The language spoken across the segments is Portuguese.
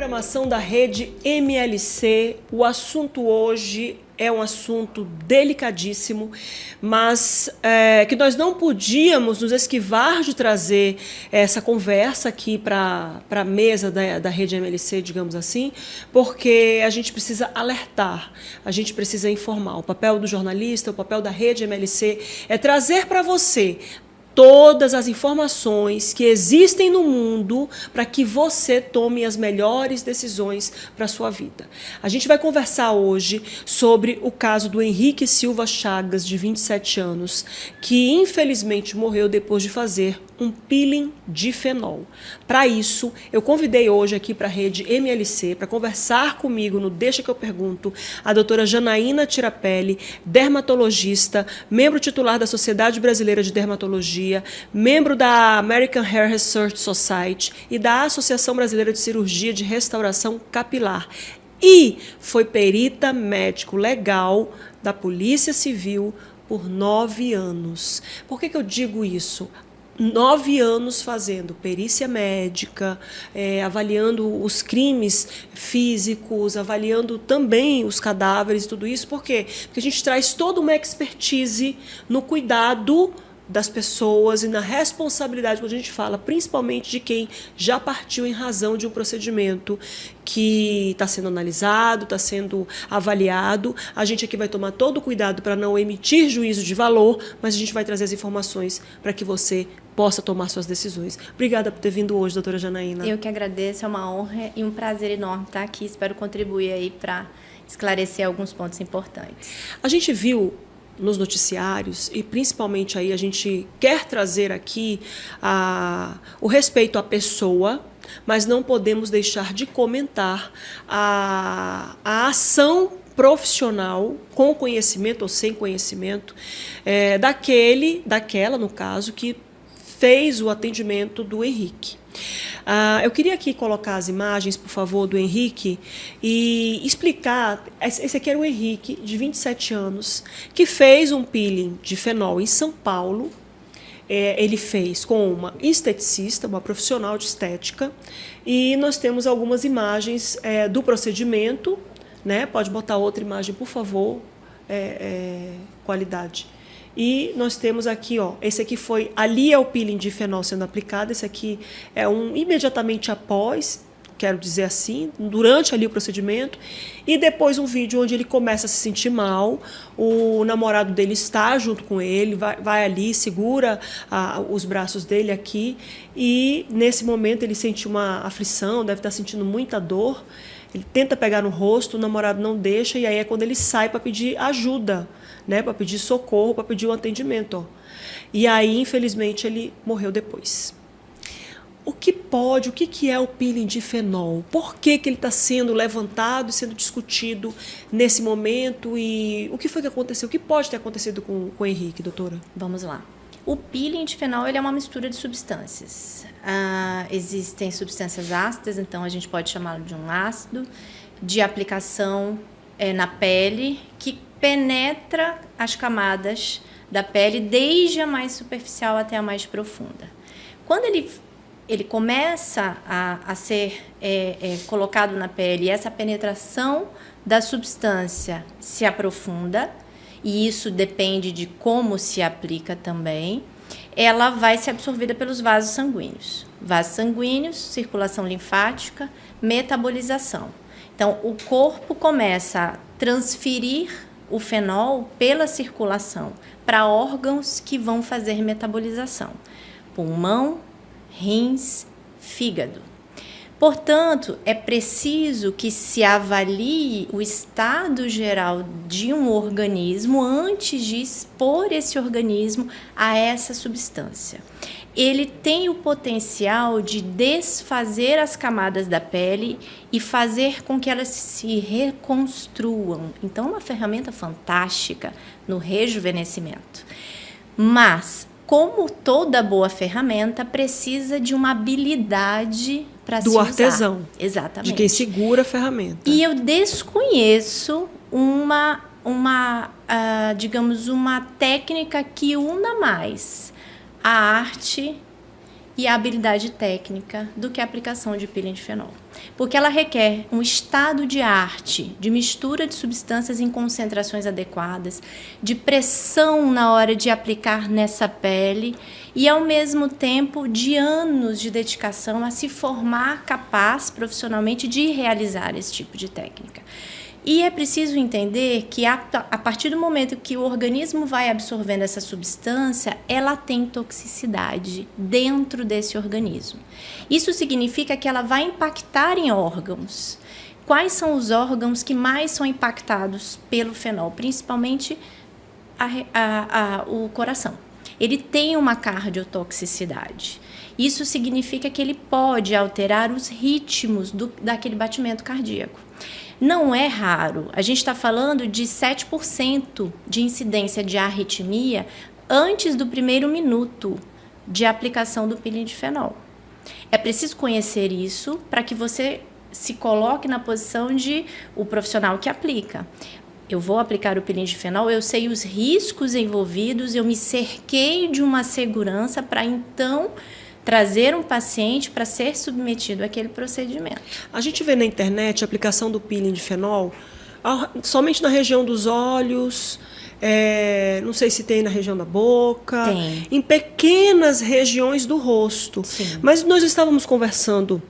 programação da rede MLC. O assunto hoje é um assunto delicadíssimo, mas que nós não podíamos nos esquivar de trazer essa conversa aqui para a mesa da rede MLC, digamos assim, porque a gente precisa alertar, a gente precisa informar. O papel do jornalista, o papel da rede MLC é trazer para você todas as informações que existem no mundo para que você tome as melhores decisões para a sua vida. A gente vai conversar hoje sobre o caso do Henrique Silva Chagas, de 27 anos, que infelizmente morreu depois de fazer um peeling de fenol. Para isso, eu convidei hoje aqui para a rede MLC para conversar comigo no Deixa que eu pergunto a doutora Janaína Tirapelli, dermatologista, membro titular da Sociedade Brasileira de Dermatologia, membro da American Hair Research Society e da Associação Brasileira de Cirurgia de Restauração Capilar. E foi perita médico legal da Polícia Civil por 9 anos. Por que eu digo isso? 9 anos fazendo perícia médica, avaliando os crimes físicos, avaliando também os cadáveres e tudo isso. Por quê? Porque a gente traz toda uma expertise no cuidado das pessoas e na responsabilidade, quando a gente fala principalmente de quem já partiu em razão de um procedimento que está sendo analisado, está sendo avaliado. A gente aqui vai tomar todo o cuidado para não emitir juízo de valor, mas a gente vai trazer as informações para que você possa tomar suas decisões. Obrigada por ter vindo hoje, doutora Janaína. Eu que agradeço, é uma honra e um prazer enorme estar aqui. Espero contribuir aí para esclarecer alguns pontos importantes. A gente viu nos noticiários, e principalmente aí a gente quer trazer aqui o respeito à pessoa, mas não podemos deixar de comentar a ação profissional, com conhecimento ou sem conhecimento, daquela, no caso, que fez o atendimento do Henrique. Eu queria aqui colocar as imagens, por favor, do Henrique e explicar. Esse aqui era o Henrique, de 27 anos, que fez um peeling de fenol em São Paulo. Ele fez com uma esteticista, uma profissional de estética, e nós temos algumas imagens do procedimento, né? Pode botar outra imagem, por favor, qualidade. E nós temos aqui, esse aqui ali é o peeling de fenol sendo aplicado, esse aqui é imediatamente após, quero dizer assim, durante ali o procedimento, e depois um vídeo onde ele começa a se sentir mal, o namorado dele está junto com ele, vai ali, segura os braços dele aqui, e nesse momento ele sente uma aflição, deve estar sentindo muita dor, ele tenta pegar no rosto, o namorado não deixa, e aí é quando ele sai para pedir ajuda, né, para pedir socorro, para pedir um atendimento. E aí, infelizmente, ele morreu depois. O que é o peeling de fenol? Por que ele está sendo levantado e sendo discutido nesse momento? E o que foi que aconteceu? O que pode ter acontecido com o Henrique, doutora? Vamos lá. O peeling de fenol ele é uma mistura de substâncias. Existem substâncias ácidas, então a gente pode chamá-lo de um ácido, de aplicação na pele, que penetra as camadas da pele, desde a mais superficial até a mais profunda. Quando ele começa a ser colocado na pele, e essa penetração da substância se aprofunda, e isso depende de como se aplica também, ela vai ser absorvida pelos vasos sanguíneos. Vasos sanguíneos, circulação linfática, metabolização. Então, o corpo começa a transferir o fenol pela circulação para órgãos que vão fazer metabolização. Pulmão, rins, fígado. Portanto, é preciso que se avalie o estado geral de um organismo antes de expor esse organismo a essa substância. Ele tem o potencial de desfazer as camadas da pele e fazer com que elas se reconstruam. Então, é uma ferramenta fantástica no rejuvenescimento. Mas, como toda boa ferramenta, precisa de uma habilidade para se usar. Do artesão. Exatamente. De quem segura a ferramenta. E eu desconheço digamos, uma técnica que una mais a arte e a habilidade técnica do que a aplicação de peeling de fenol. Porque ela requer um estado de arte, de mistura de substâncias em concentrações adequadas, de pressão na hora de aplicar nessa pele e, ao mesmo tempo, de anos de dedicação a se formar capaz profissionalmente de realizar esse tipo de técnica. E é preciso entender que a partir do momento que o organismo vai absorvendo essa substância, ela tem toxicidade dentro desse organismo. Isso significa que ela vai impactar em órgãos. Quais são os órgãos que mais são impactados pelo fenol? Principalmente o coração. Ele tem uma cardiotoxicidade. Isso significa que ele pode alterar os ritmos daquele batimento cardíaco. Não é raro, a gente está falando de 7% de incidência de arritmia antes do primeiro minuto de aplicação do peeling de fenol. É preciso conhecer isso para que você se coloque na posição de o profissional que aplica. Eu vou aplicar o peeling de fenol, eu sei os riscos envolvidos, eu me cerquei de uma segurança para então trazer um paciente para ser submetido àquele procedimento. A gente vê na internet a aplicação do peeling de fenol somente na região dos olhos, não sei se tem na região da boca, tem. Em pequenas regiões do rosto. Sim. Mas nós estávamos conversando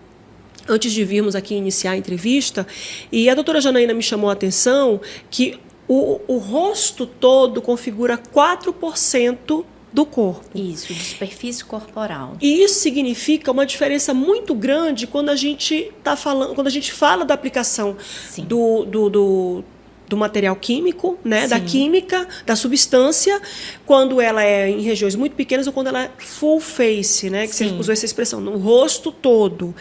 antes de virmos aqui iniciar a entrevista, e a doutora Janaína me chamou a atenção que o rosto todo configura 4% do corpo. Isso, de superfície corporal. E isso significa uma diferença muito grande quando a gente fala da aplicação do material químico, né, da química, da substância, quando ela é em regiões muito pequenas ou quando ela é full face, né, que você usou essa expressão, no rosto todo.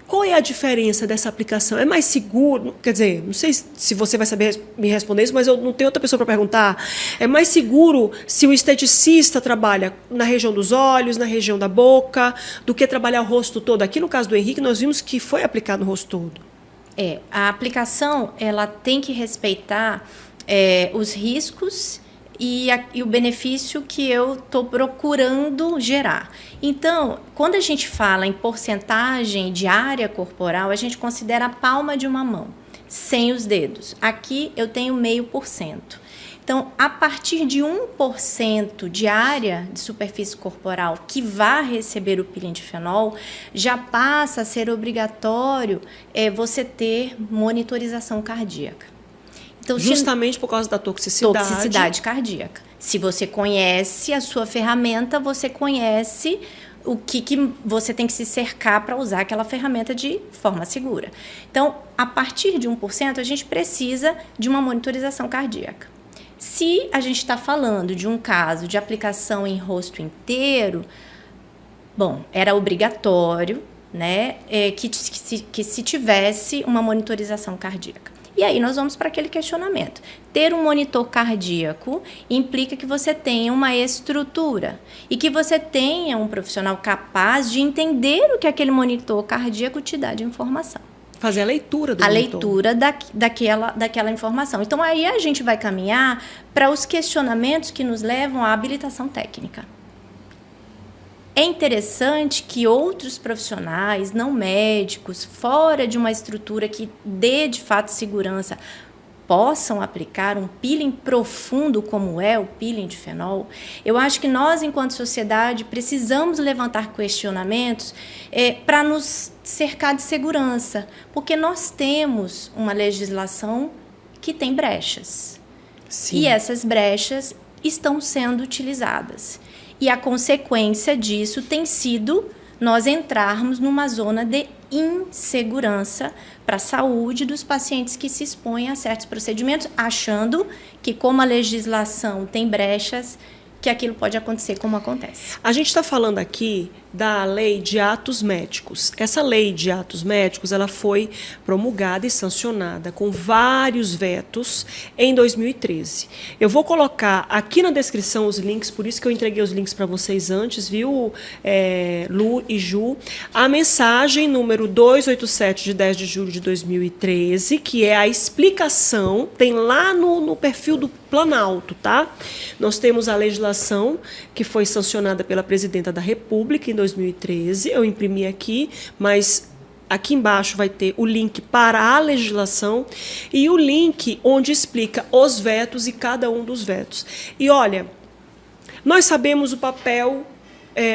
Qual é a diferença dessa aplicação? É mais seguro? Quer dizer, não sei se você vai saber me responder isso, mas eu não tenho outra pessoa para perguntar. É mais seguro se o esteticista trabalha na região dos olhos, na região da boca, do que trabalhar o rosto todo? Aqui no caso do Henrique, nós vimos que foi aplicado no rosto todo. A aplicação ela tem que respeitar os riscos e o benefício que eu estou procurando gerar. Então, quando a gente fala em porcentagem de área corporal, a gente considera a palma de uma mão, sem os dedos. Aqui eu tenho 0,5%. Então, a partir de 1% de área de superfície corporal que vá receber o peeling de fenol, já passa a ser obrigatório você ter monitorização cardíaca. Então, justamente por causa da toxicidade. Toxicidade cardíaca. Se você conhece a sua ferramenta, você conhece o que você tem que se cercar para usar aquela ferramenta de forma segura. Então, a partir de 1%, a gente precisa de uma monitorização cardíaca. Se a gente está falando de um caso de aplicação em rosto inteiro, bom, era obrigatório, né, que se tivesse uma monitorização cardíaca. E aí nós vamos para aquele questionamento. Ter um monitor cardíaco implica que você tenha uma estrutura e que você tenha um profissional capaz de entender o que aquele monitor cardíaco te dá de informação. Fazer a leitura do monitor. A leitura daquela informação. Então, aí a gente vai caminhar para os questionamentos que nos levam à habilitação técnica. É interessante que outros profissionais, não médicos, fora de uma estrutura que dê de fato segurança, possam aplicar um peeling profundo como é o peeling de fenol. Eu acho que nós, enquanto sociedade, precisamos levantar questionamentos para nos cercar de segurança, porque nós temos uma legislação que tem brechas. Sim. E essas brechas estão sendo utilizadas. E a consequência disso tem sido nós entrarmos numa zona de insegurança para a saúde dos pacientes que se expõem a certos procedimentos, achando que, como a legislação tem brechas, que aquilo pode acontecer como acontece. A gente está falando aqui da lei de atos médicos. Essa lei de atos médicos ela foi promulgada e sancionada com vários vetos em 2013. Eu vou colocar aqui na descrição os links, por isso que eu entreguei os links para vocês antes, viu, Lu e Ju? A mensagem número 287 de 10 de julho de 2013, que é a explicação, tem lá no perfil do Planalto, tá? Nós temos a legislação que foi sancionada pela Presidenta da República em 2013, eu imprimi aqui, mas aqui embaixo vai ter o link para a legislação e o link onde explica os vetos e cada um dos vetos. E olha, nós sabemos o papel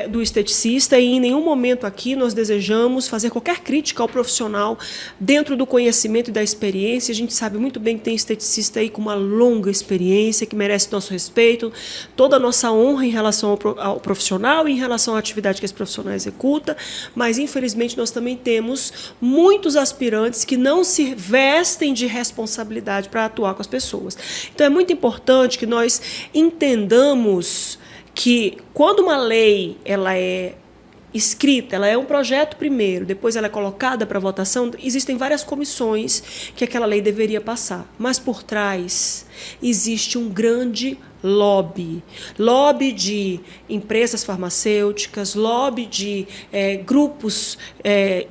do esteticista e em nenhum momento aqui nós desejamos fazer qualquer crítica ao profissional dentro do conhecimento e da experiência. A gente sabe muito bem que tem esteticista aí com uma longa experiência, que merece nosso respeito, toda a nossa honra em relação ao profissional e em relação à atividade que esse profissional executa, mas infelizmente nós também temos muitos aspirantes que não se vestem de responsabilidade para atuar com as pessoas. Então é muito importante que nós entendamos que quando uma lei ela é escrita, ela é um projeto primeiro, depois ela é colocada para votação, existem várias comissões que aquela lei deveria passar, mas por trás existe um grande lobby de empresas farmacêuticas, lobby de grupos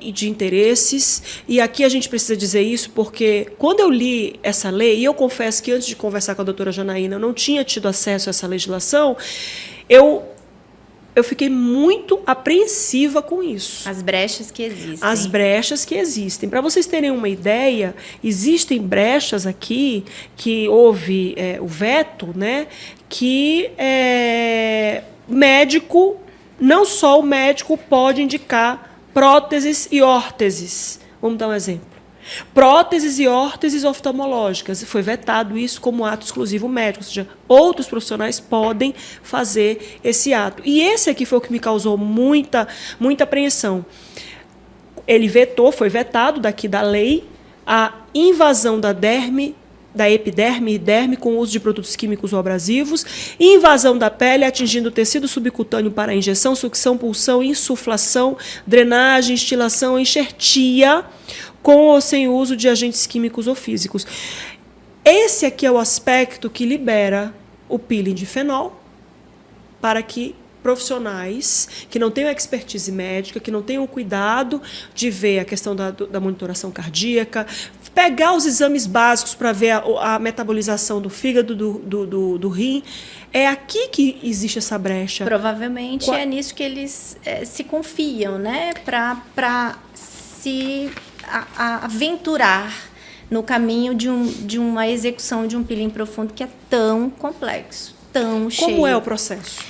de interesses, e aqui a gente precisa dizer isso porque quando eu li essa lei, e eu confesso que antes de conversar com a doutora Janaína eu não tinha tido acesso a essa legislação, eu fiquei muito apreensiva com isso. As brechas que existem. As brechas que existem. Para vocês terem uma ideia, existem brechas aqui que houve o veto, né, que médico, não só o médico pode indicar próteses e órteses. Vamos dar um exemplo. Próteses e órteses oftalmológicas. Foi vetado isso como ato exclusivo médico, ou seja, outros profissionais podem fazer esse ato. E esse aqui foi o que me causou muita apreensão. Ele foi vetado daqui da lei, a invasão da epiderme e derme com o uso de produtos químicos ou abrasivos, invasão da pele atingindo o tecido subcutâneo para injeção, sucção, pulsão, insuflação, drenagem, instilação, enxertia, com ou sem uso de agentes químicos ou físicos. Esse aqui é o aspecto que libera o peeling de fenol para que profissionais que não tenham expertise médica, que não tenham cuidado de ver a questão da monitoração cardíaca, pegar os exames básicos para ver a metabolização do fígado, do rim. É aqui que existe essa brecha. Provavelmente é nisso que eles se confiam, né? Para se aventurar no caminho de uma execução de um peeling profundo que é tão complexo, tão cheio. Como é o processo?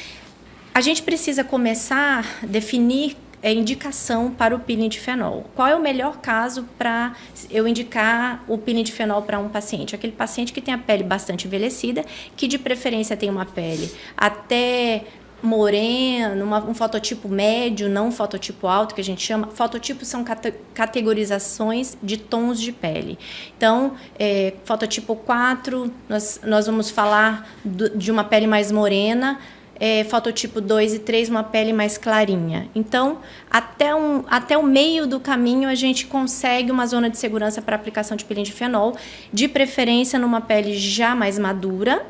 A gente precisa começar a definir indicação para o peeling de fenol. Qual é o melhor caso para eu indicar o peeling de fenol para um paciente? Aquele paciente que tem a pele bastante envelhecida, que de preferência tem uma pele até moreno, um fototipo médio, não um fototipo alto, que a gente chama. Fototipos são categorizações de tons de pele. Então, fototipo 4, nós vamos falar de uma pele mais morena, fototipo 2 e 3, uma pele mais clarinha. Então, até o meio do caminho, a gente consegue uma zona de segurança para aplicação de peeling de fenol, de preferência numa pele já mais madura,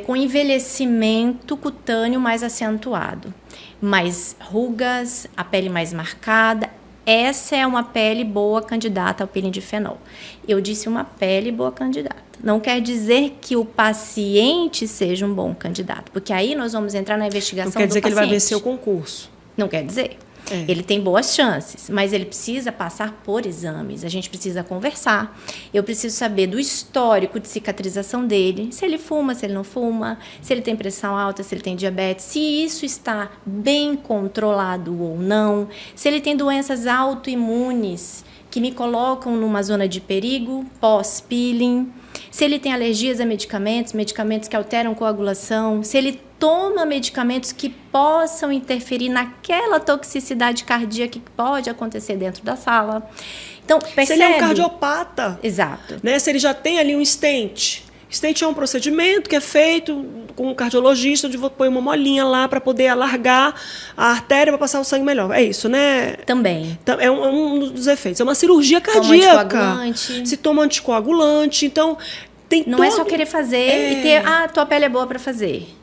com envelhecimento cutâneo mais acentuado, mais rugas, a pele mais marcada. Essa é uma pele boa candidata ao peeling de fenol. Eu disse uma pele boa candidata. Não quer dizer que o paciente seja um bom candidato, porque aí nós vamos entrar na investigação do paciente. Não quer dizer que ele vai vencer o concurso. Não quer dizer. Ele tem boas chances, mas ele precisa passar por exames. A gente precisa conversar. Eu preciso saber do histórico de cicatrização dele, se ele fuma, se ele não fuma, se ele tem pressão alta, se ele tem diabetes, se isso está bem controlado ou não, se ele tem doenças autoimunes que me colocam numa zona de perigo pós-peeling, se ele tem alergias a medicamentos que alteram coagulação, se ele toma medicamentos que possam interferir naquela toxicidade cardíaca que pode acontecer dentro da sala. Então, percebe? Se ele é um cardiopata. Exato. Né? Se ele já tem ali um stent. Stent é um procedimento que é feito com um cardiologista, onde põe uma molinha lá para poder alargar a artéria para passar o sangue melhor. É isso, né? Também. É um dos efeitos. É uma cirurgia cardíaca. Toma anticoagulante. Se toma anticoagulante. Então, tem Não é só querer fazer e ter... tua pele é boa para fazer.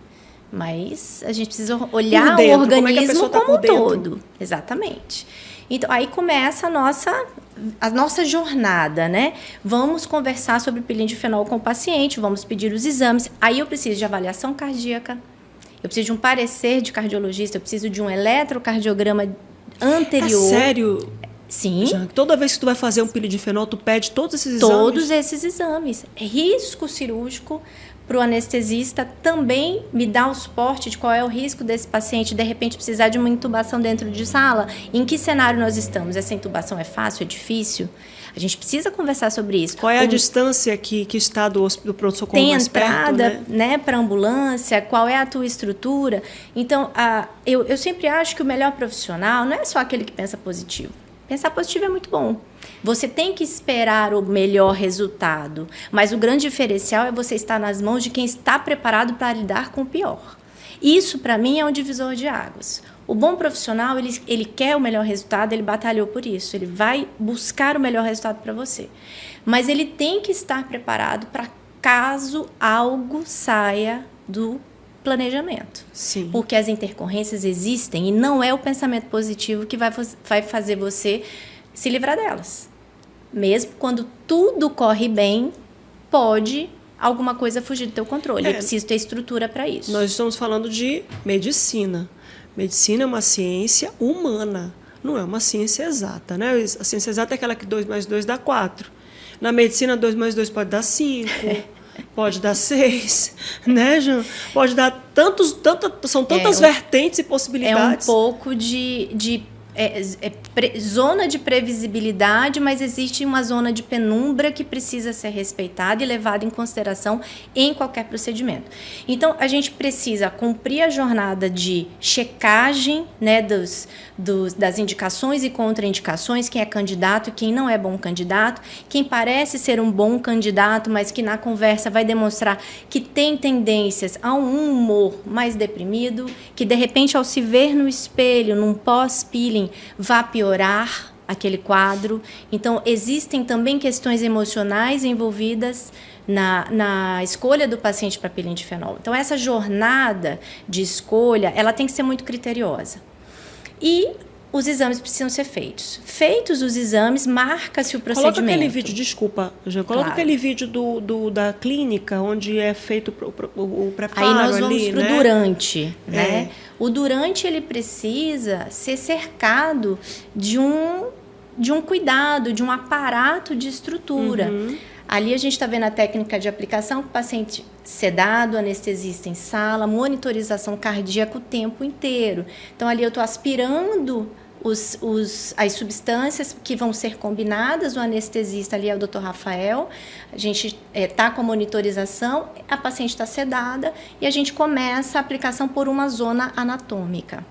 Mas a gente precisa olhar o organismo como um todo. Exatamente. Então, aí começa a nossa jornada, né? Vamos conversar sobre peeling de fenol com o paciente, vamos pedir os exames. Aí eu preciso de avaliação cardíaca, eu preciso de um parecer de cardiologista, eu preciso de um eletrocardiograma anterior. É sério? Sim. Toda vez que tu vai fazer um pilidifenol, tu pede todos esses exames? Todos esses exames. Risco cirúrgico para o anestesista também me dá o suporte de qual é o risco desse paciente de repente precisar de uma intubação dentro de sala. Em que cenário nós estamos? Essa intubação é fácil, é difícil? A gente precisa conversar sobre isso. Qual é a distância que está do pronto-socorro mais perto? Tem entrada, né, para ambulância? Qual é a tua estrutura? Então, eu sempre acho que o melhor profissional não é só aquele que pensa positivo. Pensar positivo é muito bom. Você tem que esperar o melhor resultado, mas o grande diferencial é você estar nas mãos de quem está preparado para lidar com o pior. Isso, para mim, é um divisor de águas. O bom profissional, ele quer o melhor resultado, ele batalhou por isso, ele vai buscar o melhor resultado para você. Mas ele tem que estar preparado para caso algo saia do planejamento. Sim. Porque as intercorrências existem e não é o pensamento positivo que vai fazer você se livrar delas. Mesmo quando tudo corre bem, pode alguma coisa fugir do teu controle. Eu preciso ter estrutura para isso. Nós estamos falando de medicina. Medicina é uma ciência humana, não é uma ciência exata, né? A ciência exata é aquela que 2 mais 2 dá 4. Na medicina, 2 mais 2 pode dar 5, pode dar 6, né, Jean? Pode dar são tantas vertentes e possibilidades. É um pouco de zona de previsibilidade, mas existe uma zona de penumbra que precisa ser respeitada e levada em consideração em qualquer procedimento. Então, a gente precisa cumprir a jornada de checagem, né, das indicações e contraindicações, quem é candidato e quem não é bom candidato, quem parece ser um bom candidato, mas que na conversa vai demonstrar que tem tendências a um humor mais deprimido, que de repente ao se ver no espelho, num pós-peeling, vá piorar aquele quadro. Então, existem também questões emocionais envolvidas na escolha do paciente para peeling de fenol. Então, essa jornada de escolha, ela tem que ser muito criteriosa. E os exames precisam ser feitos. Feitos os exames, marca-se o procedimento. Coloca aquele vídeo, desculpa, Jean, coloca aquele vídeo da clínica, onde é feito o preparo ali, né? Aí nós vamos para o durante, né? O durante, ele precisa ser cercado de um cuidado, de um aparato de estrutura. Uhum. Ali a gente está vendo a técnica de aplicação com o paciente sedado, anestesista em sala, monitorização cardíaca o tempo inteiro. Então, ali eu estou aspirando as substâncias que vão ser combinadas, o anestesista ali é o Dr. Rafael, a gente está com a monitorização, a paciente está sedada e a gente começa a aplicação por uma zona anatômica.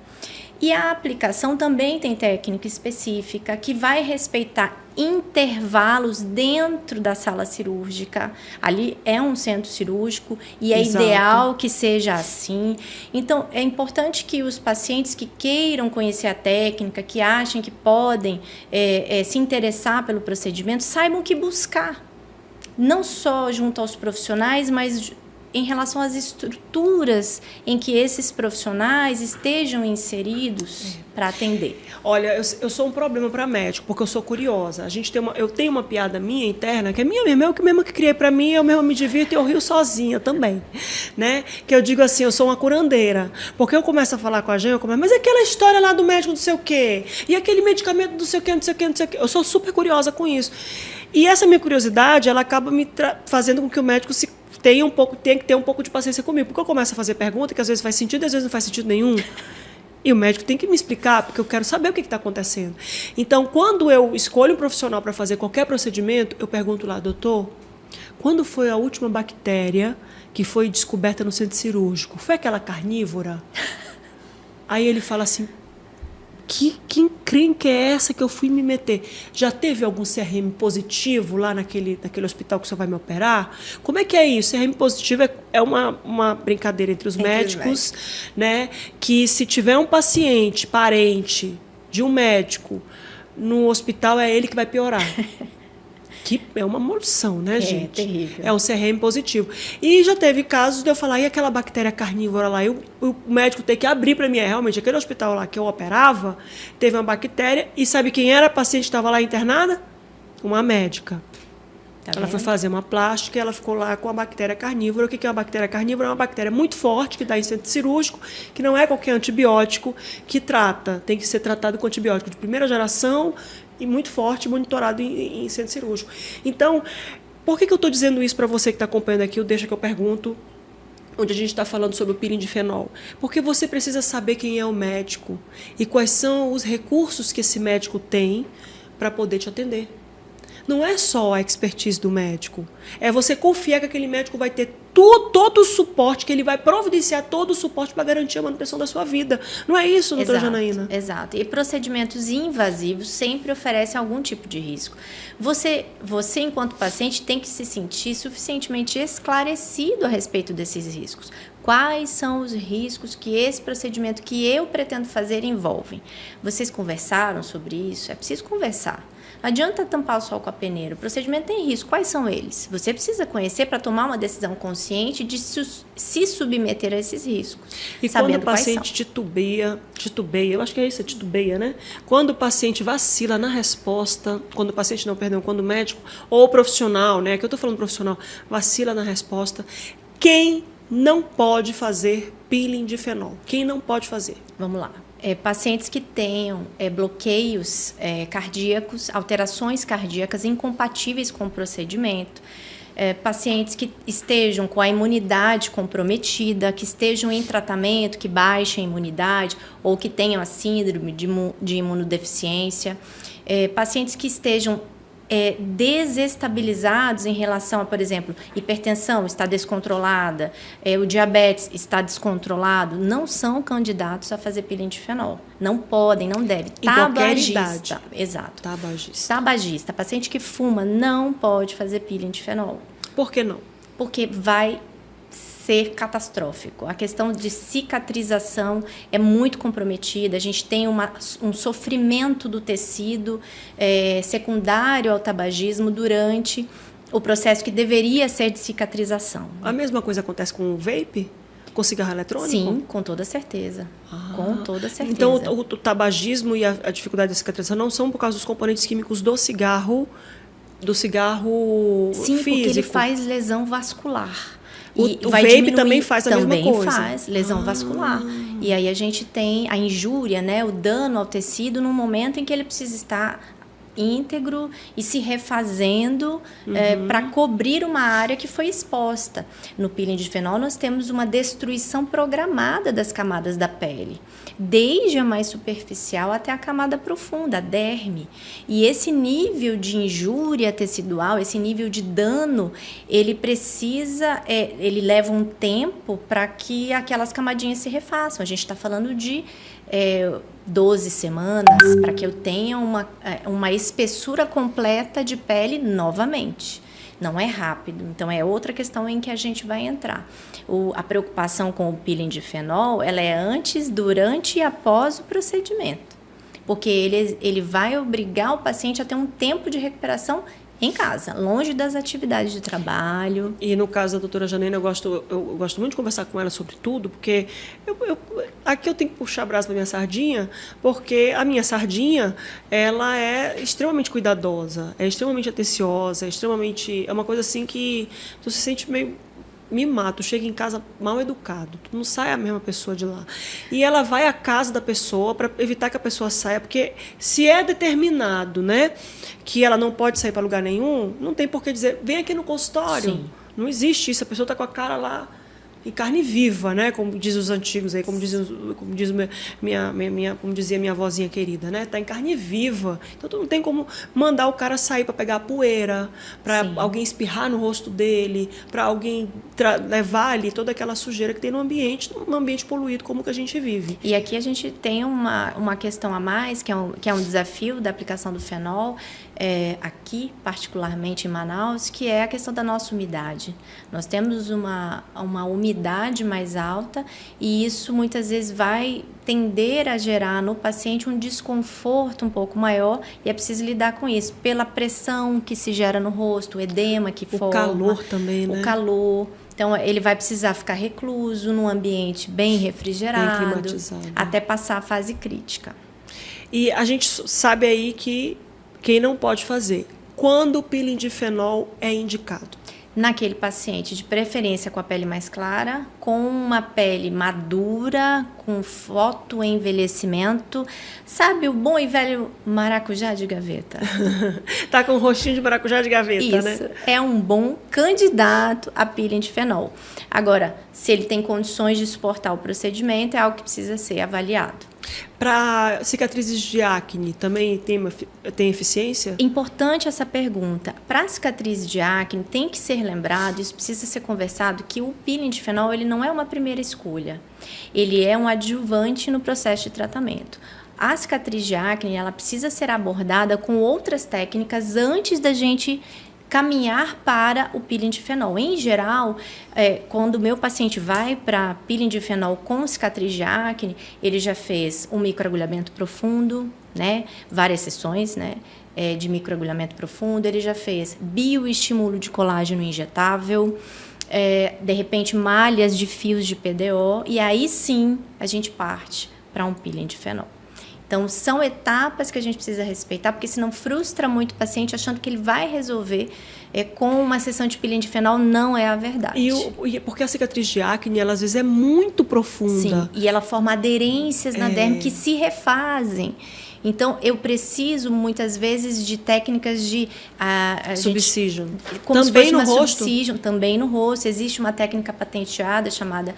E a aplicação também tem técnica específica que vai respeitar intervalos dentro da sala cirúrgica. Ali é um centro cirúrgico e é ideal que seja assim. Então, é importante que os pacientes que queiram conhecer a técnica, que achem que podem se interessar pelo procedimento, saibam o que buscar. Não só junto aos profissionais, mas em relação às estruturas em que esses profissionais estejam inseridos para atender. Olha, eu sou um problema para médico, porque eu sou curiosa. Eu tenho uma piada minha interna, que é minha mesma, eu que mesmo que criei para mim, eu mesmo me divirto e eu rio sozinha também, né? Que eu digo assim, eu sou uma curandeira, porque eu começo a falar com a gente, mas aquela história lá do médico não sei o quê, e aquele medicamento não sei o quê, não sei o quê, não sei o quê. Eu sou super curiosa com isso. E essa minha curiosidade, ela acaba me fazendo com que o médico tem que ter um pouco de paciência comigo, porque eu começo a fazer pergunta que às vezes faz sentido e às vezes não faz sentido nenhum. E o médico tem que me explicar, porque eu quero saber o que está acontecendo. Então, quando eu escolho um profissional para fazer qualquer procedimento, eu pergunto lá, doutor, quando foi a última bactéria que foi descoberta no centro cirúrgico? Foi aquela carnívora? Aí ele fala assim, que encrenca é essa que eu fui me meter? Já teve algum CRM positivo lá naquele hospital que você vai me operar? Como é que é isso? CRM positivo é uma brincadeira entre os médicos, né? Que se tiver um paciente, parente de um médico no hospital, é ele que vai piorar. Que é uma maldição, né, gente? É terrível. É um CRM positivo. E já teve casos de eu falar, e aquela bactéria carnívora lá? E o médico ter que abrir para mim. Realmente, aquele hospital lá que eu operava, teve uma bactéria. E sabe quem era a paciente que estava lá internada? Uma médica. Ela foi fazer uma plástica e ela ficou lá com a bactéria carnívora. O que é uma bactéria carnívora? É uma bactéria muito forte que dá em centro cirúrgico, que não é qualquer antibiótico que trata. Tem que ser tratado com antibiótico de primeira geração e muito forte, monitorado em centro cirúrgico. Então, por que eu estou dizendo isso para você que está acompanhando aqui? Deixa que eu pergunto, onde a gente está falando sobre o peeling de fenol. Porque você precisa saber quem é o médico e quais são os recursos que esse médico tem para poder te atender. Não é só a expertise do médico. É você confiar que aquele médico vai ter todo o suporte, que ele vai providenciar todo o suporte para garantir a manutenção da sua vida. Não é isso, doutora Janaína? Exato. E procedimentos invasivos sempre oferecem algum tipo de risco. Você, enquanto paciente, tem que se sentir suficientemente esclarecido a respeito desses riscos. Quais são os riscos que esse procedimento que eu pretendo fazer envolve? Vocês conversaram sobre isso? É preciso conversar. Não adianta tampar o sol com a peneira. O procedimento tem risco. Quais são eles? Você precisa conhecer para tomar uma decisão consciente de se submeter a esses riscos. E quando o paciente titubeia, eu acho que é isso, titubeia, né? Quando o paciente vacila na resposta, quando o médico ou o profissional, né? Que eu estou falando profissional, vacila na resposta, quem não pode fazer peeling de fenol? Quem não pode fazer? Vamos lá. Pacientes que tenham bloqueios cardíacos, alterações cardíacas incompatíveis com o procedimento, pacientes que estejam com a imunidade comprometida, que estejam em tratamento, que baixem a imunidade ou que tenham a síndrome de imunodeficiência, pacientes que estejam desestabilizados em relação a, por exemplo, hipertensão está descontrolada, o diabetes está descontrolado, não são candidatos a fazer peeling de fenol. Não podem, não devem. Tabagista. Exato. Tabagista. Tabagista. Paciente que fuma não pode fazer peeling de fenol. Por que não? Porque vai ser catastrófico. A questão de cicatrização é muito comprometida. A gente tem um sofrimento do tecido secundário ao tabagismo durante o processo que deveria ser de cicatrização. A mesma coisa acontece com o vape? Com cigarro eletrônico? Sim, com toda certeza. Com toda certeza. Então, o tabagismo e a dificuldade da cicatrização não são por causa dos componentes químicos do cigarro Sim, físico? Porque ele faz lesão vascular. O vape também faz a mesma coisa? Também faz lesão vascular. E aí a gente tem a injúria, né, o dano ao tecido no momento em que ele precisa estar íntegro e se refazendo para cobrir uma área que foi exposta. No peeling de fenol nós temos uma destruição programada das camadas da pele, desde a mais superficial até a camada profunda, a derme. E esse nível de injúria tecidual, esse nível de dano, ele ele leva um tempo para que aquelas camadinhas se refaçam. A gente está falando de 12 semanas para que eu tenha uma espessura completa de pele novamente. Não é rápido, então é outra questão em que a gente vai entrar. A preocupação com o peeling de fenol, ela é antes, durante e após o procedimento, porque ele vai obrigar o paciente a ter um tempo de recuperação em casa, longe das atividades de trabalho. E no caso da doutora Janaína, eu gosto muito de conversar com ela sobre tudo, porque aqui eu tenho que puxar a brasa para minha sardinha, porque a minha sardinha, ela é extremamente cuidadosa, é extremamente atenciosa, é uma coisa assim que tu se sente meio mimado, tu chega em casa mal educado, tu não sai a mesma pessoa de lá. E ela vai à casa da pessoa para evitar que a pessoa saia, porque se é determinado, né, que ela não pode sair para lugar nenhum, não tem por que dizer, vem aqui no consultório. Sim. Não existe isso, a pessoa está com a cara lá em carne viva, né? Como diz os antigos aí, como dizia minha avózinha querida, né? Tá em carne viva. Então tu não tem como mandar o cara sair para pegar a poeira, para alguém espirrar no rosto dele, para alguém levar ali toda aquela sujeira que tem num ambiente poluído como que a gente vive. E aqui a gente tem uma questão a mais, que é um desafio da aplicação do fenol, aqui, particularmente em Manaus, que é a questão da nossa umidade. Nós temos uma umidade mais alta e isso muitas vezes vai tender a gerar no paciente um desconforto um pouco maior e é preciso lidar com isso, pela pressão que se gera no rosto, o edema que forma. O calor também, né? O calor. Então, ele vai precisar ficar recluso num ambiente bem refrigerado, bem climatizado, até passar a fase crítica. E a gente sabe aí que quem não pode fazer. quando o peeling de fenol é indicado? Naquele paciente, de preferência com a pele mais clara, com uma pele madura, com fotoenvelhecimento. Sabe o bom e velho maracujá de gaveta? Tá com um rostinho de maracujá de gaveta, né? Isso, é um bom candidato a peeling de fenol. Agora, se ele tem condições de suportar o procedimento, é algo que precisa ser avaliado. Para cicatrizes de acne, também tem eficiência? Importante essa pergunta. Para cicatriz de acne, tem que ser lembrado, isso precisa ser conversado, que o peeling de fenol ele não é uma primeira escolha. Ele é um adjuvante no processo de tratamento. A cicatriz de acne, ela precisa ser abordada com outras técnicas antes da gente caminhar para o peeling de fenol. Em geral, quando o meu paciente vai para peeling de fenol com cicatriz de acne, ele já fez um microagulhamento profundo, né? Várias sessões, né? De microagulhamento profundo, ele já fez bioestímulo de colágeno injetável, de repente malhas de fios de PDO, e aí sim a gente parte para um peeling de fenol. Então, são etapas que a gente precisa respeitar, porque senão frustra muito o paciente achando que ele vai resolver com uma sessão de peeling de fenol, não é a verdade. Porque a cicatriz de acne, ela às vezes é muito profunda. Sim, e ela forma aderências na derme que se refazem. Então, eu preciso, muitas vezes, de técnicas de... Subcision. Como também se no fosse uma rosto? Subcision, também no rosto. Existe uma técnica patenteada chamada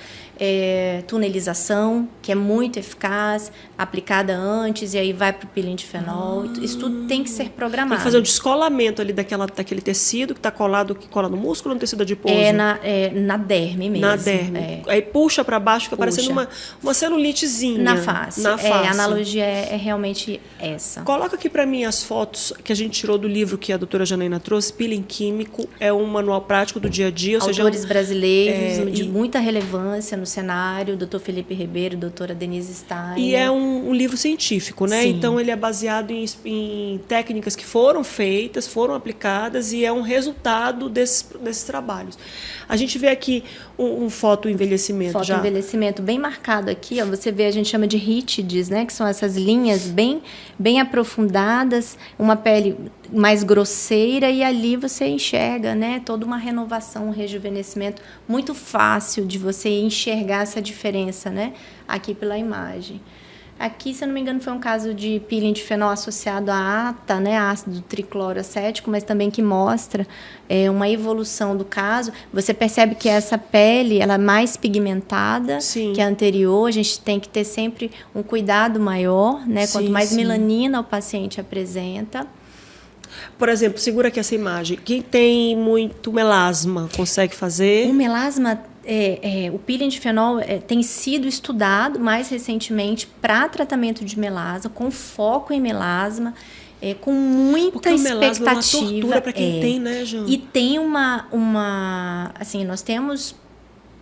tunelização, que é muito eficaz, aplicada antes, e aí vai para o peeling de fenol. Isso tudo tem que ser programado. Tem que fazer um descolamento ali daquele tecido que está colado, que cola no músculo ou no tecido adiposo? Na derme mesmo. Na derme. Aí puxa para baixo, fica parecendo uma celulitezinha. Na face. A analogia é realmente essa. Coloca aqui para mim as fotos que a gente tirou do livro que a doutora Janaína trouxe. Peeling químico é um manual prático do dia a dia. Autores brasileiros de muita relevância no cenário, doutor Felipe Ribeiro, doutora Denise Stein. E é um livro científico, né? Sim. Então ele é baseado em técnicas que foram feitas, foram aplicadas e é um resultado desses trabalhos. A gente vê aqui um fotoenvelhecimento. Fotoenvelhecimento bem marcado aqui, ó, você vê, a gente chama de rítides, né? Que são essas linhas bem aprofundadas, uma pele mais grosseira, e ali você enxerga, né, toda uma renovação, um rejuvenescimento muito fácil de você enxergar essa diferença, né, aqui pela imagem. Aqui, se eu não me engano, foi um caso de peeling de fenol associado à ATA, né, ácido tricloroacético, mas também que mostra uma evolução do caso. Você percebe que essa pele ela é mais pigmentada que a anterior. A gente tem que ter sempre um cuidado maior, né? Quanto mais melanina o paciente apresenta. Por exemplo, segura aqui essa imagem. Quem tem muito melasma consegue fazer? O melasma, o peeling de fenol tem sido estudado mais recentemente para tratamento de melasma, com foco em melasma, com muita expectativa. É uma tortura para quem tem, né, Jana? E tem assim, nós temos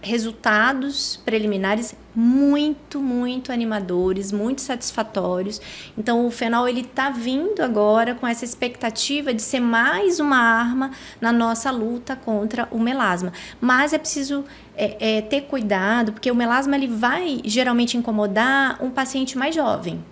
resultados preliminares muito, muito animadores, muito satisfatórios. Então, o fenol ele está vindo agora com essa expectativa de ser mais uma arma na nossa luta contra o melasma. Mas é preciso ter cuidado, porque o melasma ele vai geralmente incomodar um paciente mais jovem.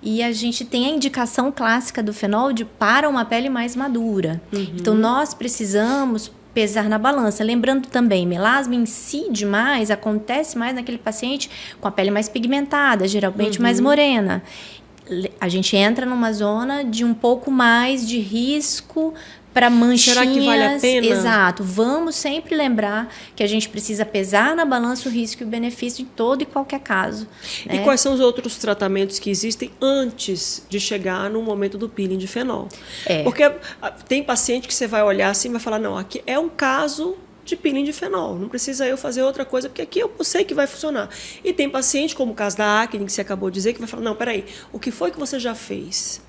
E a gente tem a indicação clássica do fenol para uma pele mais madura. Então, nós precisamos pesar na balança. Lembrando também, melasma incide mais, acontece mais naquele paciente com a pele mais pigmentada, geralmente mais morena. A gente entra numa zona de um pouco mais de risco para manchinhas. Será que vale a pena? Exato. Vamos sempre lembrar que a gente precisa pesar na balança o risco e o benefício em todo e qualquer caso. E quais são os outros tratamentos que existem antes de chegar no momento do peeling de fenol? Porque tem paciente que você vai olhar assim e vai falar, não, aqui é um caso de peeling de fenol, não precisa eu fazer outra coisa, porque aqui eu sei que vai funcionar. E tem paciente, como o caso da acne, que você acabou de dizer, que vai falar, não, peraí, o que foi que você já fez?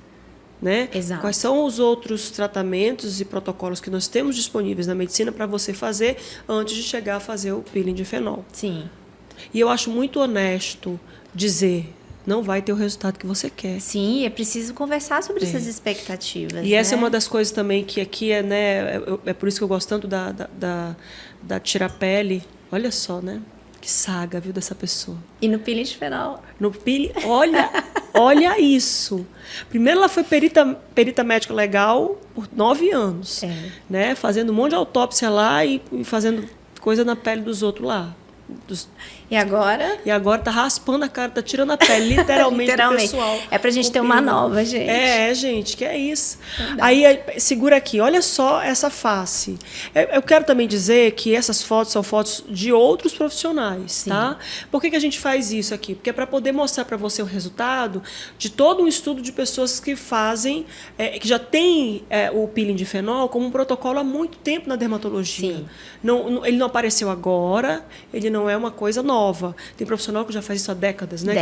Né? Exato. Quais são os outros tratamentos e protocolos que nós temos disponíveis na medicina para você fazer antes de chegar a fazer o peeling de fenol? Sim. E eu acho muito honesto dizer, não vai ter o resultado que você quer. Sim, é preciso conversar sobre essas expectativas. E essa é uma das coisas também que aqui é por isso que eu gosto tanto da tirapele. Olha só, né? Que saga, viu, dessa pessoa. E no peeling de fenol? No peeling, olha... Olha isso. Primeiro ela foi perita médica legal por 9 anos. Né? Fazendo um monte de autópsia lá e fazendo coisa na pele dos outros lá. E agora? E agora tá raspando a cara, tá tirando a pele, literalmente, do pessoal. É pra gente ter uma nova, gente. Gente, que é isso. Aí, segura aqui, olha só essa face. Eu quero também dizer que essas fotos são fotos de outros profissionais, Sim. tá? Por que a gente faz isso aqui? Porque é para poder mostrar para você o resultado de todo um estudo de pessoas que fazem, que já tem o peeling de fenol como um protocolo há muito tempo na dermatologia. Sim. Ele não apareceu agora, ele não é uma coisa nova. Tem profissional que já faz isso há décadas, né?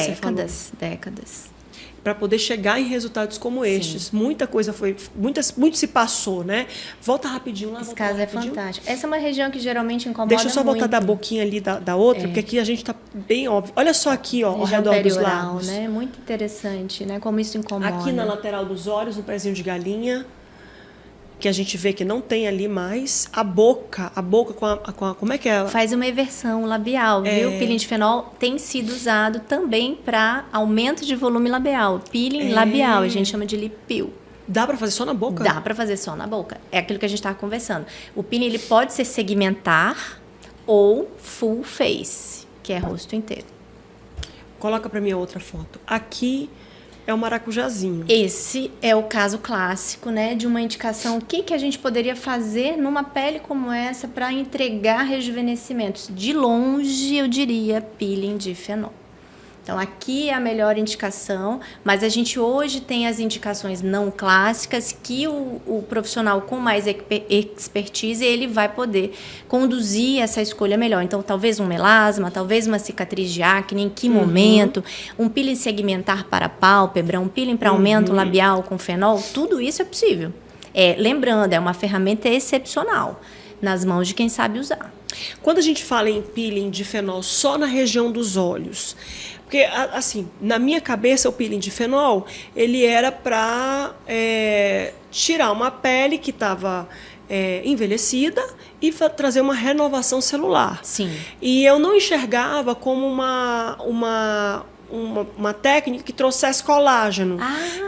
Décadas. Para poder chegar em resultados como estes. Sim. Muita coisa foi... Muito se passou, né? Volta rapidinho lá. Esse caso é fantástico. Essa é uma região que geralmente incomoda Deixa eu só muito. voltar da boquinha ali da outra, porque aqui a gente está bem óbvio. Olha só aqui, ó, ao redor dos lábios. Né? Muito interessante, né? Como isso incomoda. Aqui na lateral dos olhos, no pezinho de galinha, que a gente vê que não tem ali mais. A boca com a como é que é? Faz uma eversão labial, viu? O peeling de fenol tem sido usado também para aumento de volume labial. Peeling labial, a gente chama de lip peel. Dá para fazer só na boca? Dá para fazer só na boca. É aquilo que a gente estava conversando. O peeling ele pode ser segmentar ou full face, que é rosto inteiro. Coloca para mim a outra foto. Aqui é o maracujazinho. Esse é o caso clássico, né, de uma indicação. O que a gente poderia fazer numa pele como essa para entregar rejuvenescimentos? De longe, eu diria, peeling de fenol. Então, aqui é a melhor indicação, mas a gente hoje tem as indicações não clássicas que o profissional com mais expertise, ele vai poder conduzir essa escolha melhor. Então, talvez um melasma, talvez uma cicatriz de acne, em que momento, um peeling segmentar para a pálpebra, um peeling para aumento labial com fenol, tudo isso é possível. Lembrando, é uma ferramenta excepcional nas mãos de quem sabe usar. Quando a gente fala em peeling de fenol só na região dos olhos, porque, assim, na minha cabeça, o peeling de fenol, ele era para tirar uma pele que estava envelhecida e trazer uma renovação celular. Sim. E eu não enxergava como uma técnica que trouxesse colágeno,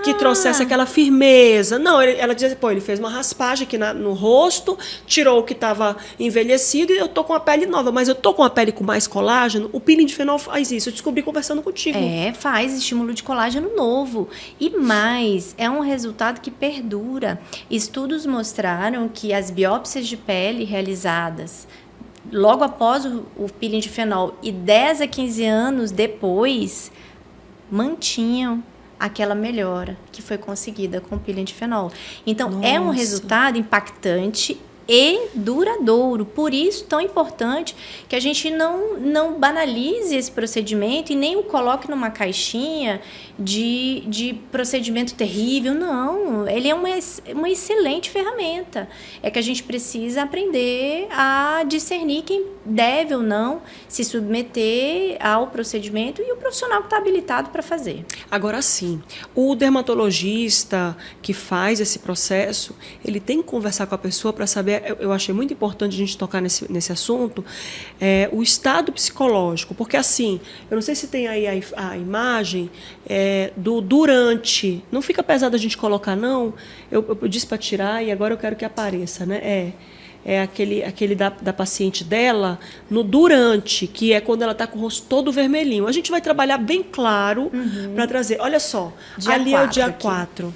que trouxesse aquela firmeza. Não, ela dizia, ele fez uma raspagem aqui no rosto, tirou o que estava envelhecido e eu tô com a pele nova, mas eu tô com a pele com mais colágeno. O peeling de fenol faz isso, eu descobri conversando contigo. Faz estímulo de colágeno novo. E mais, é um resultado que perdura. Estudos mostraram que as biópsias de pele realizadas logo após o peeling de fenol e 10 a 15 anos depois, mantinham aquela melhora que foi conseguida com o peeling de fenol. Então, é um resultado impactante e duradouro. Por isso, tão importante que a gente não banalize esse procedimento e nem o coloque numa caixinha de procedimento terrível. Não, ele é uma excelente ferramenta. É que a gente precisa aprender a discernir quem deve ou não se submeter ao procedimento e o profissional que está habilitado para fazer. Agora sim, o dermatologista que faz esse processo, ele tem que conversar com a pessoa para saber. Eu achei muito importante a gente tocar nesse assunto, o estado psicológico, porque assim, eu não sei se tem aí a imagem do durante, não fica pesado a gente colocar não, eu disse para tirar e agora eu quero que apareça, né? Aquele da paciente dela no durante, que é quando ela está com o rosto todo vermelhinho. A gente vai trabalhar bem claro para trazer. Olha só, ali é o dia 4.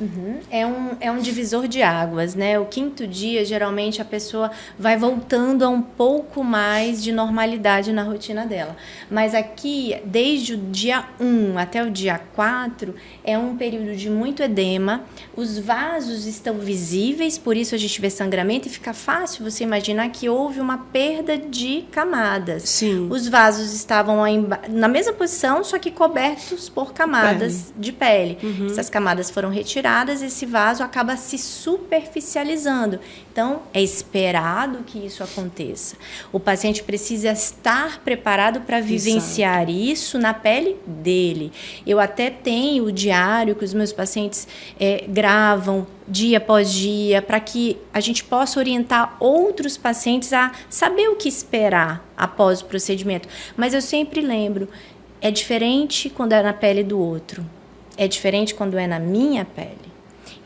É um divisor de águas, né? O 5º dia, geralmente, a pessoa vai voltando a um pouco mais de normalidade na rotina dela. Mas aqui, desde o dia 1 até o dia 4, é um período de muito edema. Os vasos estão visíveis, por isso a gente vê sangramento e fica fácil você imaginar que houve uma perda de camadas. Sim. Os vasos estavam na mesma posição, só que cobertos por camadas de pele. Essas camadas foram retiradas, esse vaso acaba se superficializando. Então, é esperado que isso aconteça. O paciente precisa estar preparado para vivenciar isso na pele dele. Eu até tenho o diário que os meus pacientes gravam dia após dia, para que a gente possa orientar outros pacientes a saber o que esperar após o procedimento. Mas eu sempre lembro, é diferente quando é na pele do outro. é diferente quando é na minha pele.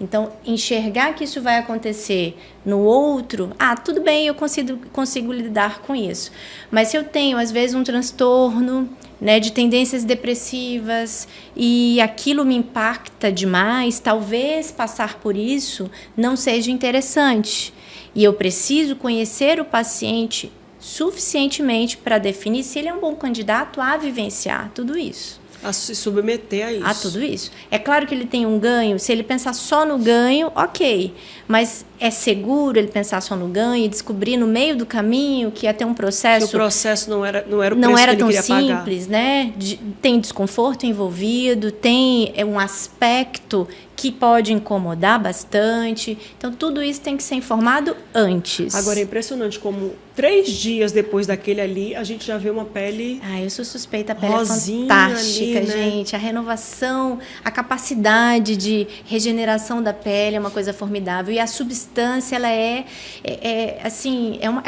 Então, enxergar que isso vai acontecer no outro, tudo bem, eu consigo lidar com isso. Mas se eu tenho, às vezes, um transtorno, né, de tendências depressivas e aquilo me impacta demais, talvez passar por isso não seja interessante. E eu preciso conhecer o paciente suficientemente para definir se ele é um bom candidato a vivenciar tudo isso. A se submeter a isso. A tudo isso. É claro que ele tem um ganho, se ele pensar só no ganho, ok. Mas é seguro ele pensar só no ganho e descobrir no meio do caminho que ia ter um processo... Que o processo não era o preço não era que ele tão queria simples, pagar. né? Tem desconforto envolvido, tem um aspecto que pode incomodar bastante. Então, tudo isso tem que ser informado antes. Agora, é impressionante como 3 dias depois daquele ali, a gente já vê uma pele... Eu sou suspeita, a pele rosinha é fantástica, ali, né? gente. A renovação, a capacidade de regeneração da pele é uma coisa formidável. E a substância, ela é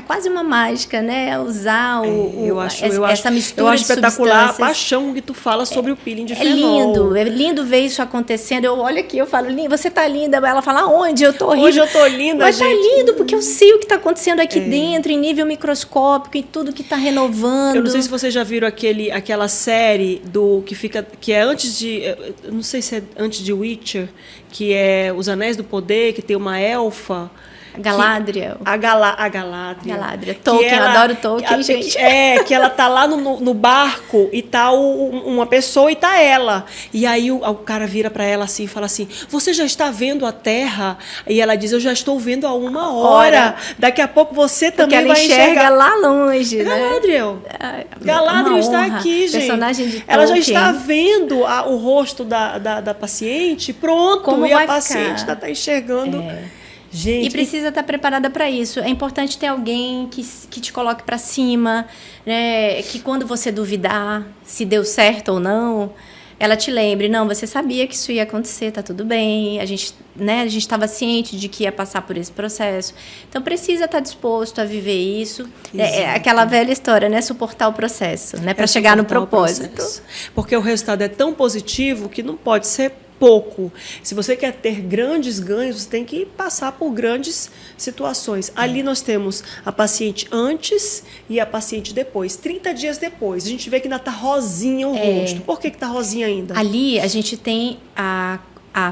quase uma mágica, né? Usar essa mistura eu acho de espetacular a substâncias. paixão que tu fala sobre o peeling de fenol. É lindo ver isso acontecendo. Eu olho aqui, eu falo, você tá linda. Ela fala, aonde? Eu tô Hoje eu tô linda, Mas gente. tá lindo, porque eu sei o que tá acontecendo aqui dentro, em nível microscópico, e tudo que tá renovando. Eu não sei se vocês já viram aquela série que é antes de... Eu não sei se é antes de Witcher, que é Os Anéis do Poder, que tem uma elfa... Galadriel. A Galadriel. Galadriel. Tolkien, eu adoro Tolkien, gente. Que ela tá lá no barco e tá uma pessoa e tá ela. E aí o cara vira para ela assim e fala assim, você já está vendo a Terra? E ela diz, eu já estou vendo há 1 hora. Daqui a pouco você também vai enxergar. Porque ela enxerga lá longe, né? Galadriel. Galadriel está aqui, gente. Personagem de Tolkien. Ela já está vendo o rosto da paciente, pronto. Como e vai a paciente ficar? está enxergando... Gente, e precisa estar preparada para isso. É importante ter alguém que te coloque para cima, né? Que quando você duvidar se deu certo ou não, ela te lembre, não, você sabia que isso ia acontecer, tá tudo bem. A gente estava ciente de que ia passar por esse processo. Então precisa estar disposto a viver isso. É aquela velha história, né? Suportar o processo, né? Para chegar no propósito. Porque o resultado é tão positivo que não pode ser pouco. Se você quer ter grandes ganhos, você tem que passar por grandes situações. Ali nós temos a paciente antes e a paciente depois. 30 dias depois, a gente vê que ainda está rosinha o rosto. Por que está rosinha ainda? Ali a gente tem a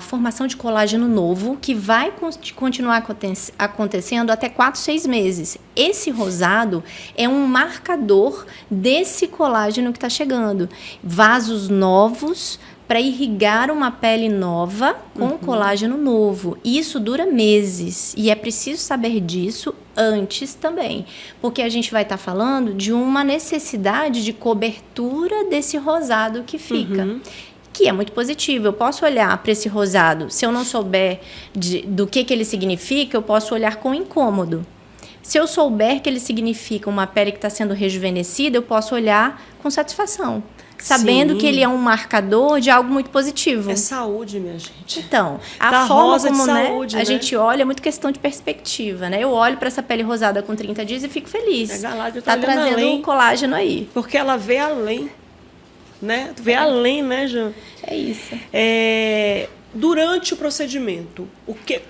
formação de colágeno novo, que vai continuar acontecendo até 4, 6 meses. Esse rosado é um marcador desse colágeno que está chegando. Vasos novos para irrigar uma pele nova com colágeno novo. Isso dura meses e é preciso saber disso antes também, porque a gente vai estar falando de uma necessidade de cobertura desse rosado que fica. Que é muito positivo. Eu posso olhar para esse rosado, se eu não souber do que ele significa, eu posso olhar com incômodo. Se eu souber que ele significa uma pele que está sendo rejuvenescida, eu posso olhar com satisfação, sabendo que ele é um marcador de algo muito positivo. É saúde, minha gente. Então, a forma rosa como de saúde, a gente olha é muito questão de perspectiva, né? Eu olho para essa pele rosada com 30 dias e fico feliz. A Galadriel tá trazendo além, um colágeno aí. Porque ela vê além, né? Tu vê além, né, Jean? É isso. Durante o procedimento,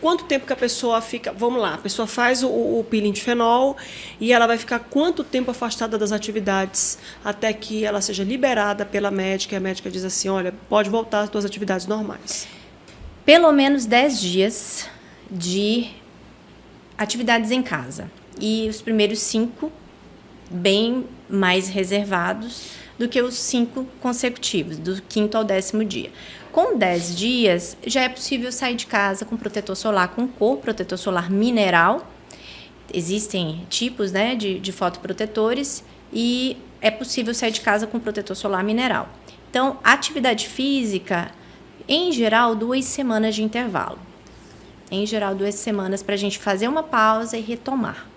quanto tempo que a pessoa fica... Vamos lá, a pessoa faz o peeling de fenol e ela vai ficar quanto tempo afastada das atividades até que ela seja liberada pela médica e a médica diz assim, olha, pode voltar às suas atividades normais? Pelo menos 10 dias de atividades em casa. E os primeiros 5 bem mais reservados do que os 5 consecutivos, do 5º ao 10º dia. Com 10 dias, já é possível sair de casa com protetor solar com cor, protetor solar mineral. Existem tipos, né, de fotoprotetores e é possível sair de casa com protetor solar mineral. Então, atividade física, em geral, 2 semanas de intervalo. Em geral, 2 semanas para a gente fazer uma pausa e retomar.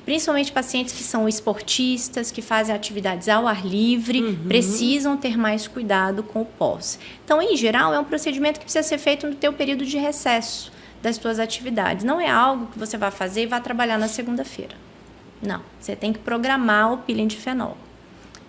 Principalmente pacientes que são esportistas, que fazem atividades ao ar livre, precisam ter mais cuidado com o pós. Então, em geral, é um procedimento que precisa ser feito no teu período de recesso das tuas atividades. Não é algo que você vai fazer e vai trabalhar na segunda-feira. Não, você tem que programar o peeling de fenol